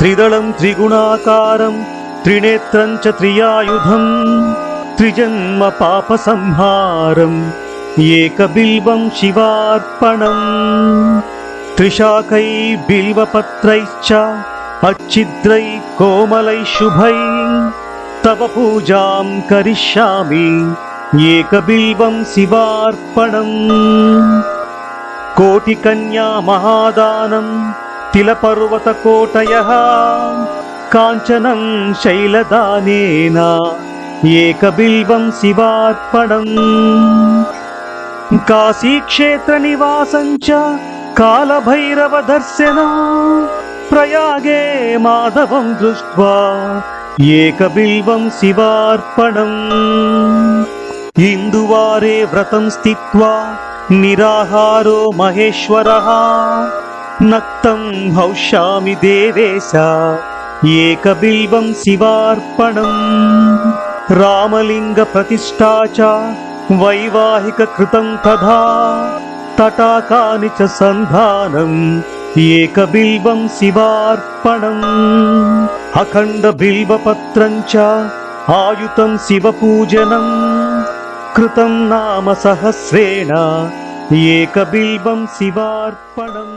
त्रिदलं त्रिगुणाकारं त्रिनेत्रं च त्रियायुधं त्रिजन्म पापसंहारम् एकबिल्वं शिवार्पणम् त्रिशाकै बिल्वपत्रैश्च अच्छिद्रै कोमलै शुभै तव पूजां करिष्यामि एकबिल्वं शिवार्पणम् कोटिकन्या महादानं तिलपर्वतकोटयः काञ्चनं शैलदानेन एकबिल्वं शिवार्पणम् काशीक्षेत्रनिवासं च कालभैरवदर्शनं प्रयागे माधवं दृष्ट्वा एकबिल्वं शिवार्पणम् इन्दुवारे व्रतं स्थित्वा निराहारो महेश्वरः नक्तं हौष्यामि देवेश एकबिल्वं शिवार्पणम् रामलिङ्गप्रतिष्ठा च वैवाहिककृतं तथा तटाकानि च सन्धानम् एकबिल्वं शिवार्पणम् अखण्डबिल्वपत्रं च आयुतं शिवपूजनं कृतं नाम सहस्रेण एकबिल्वं शिवार्पणम्।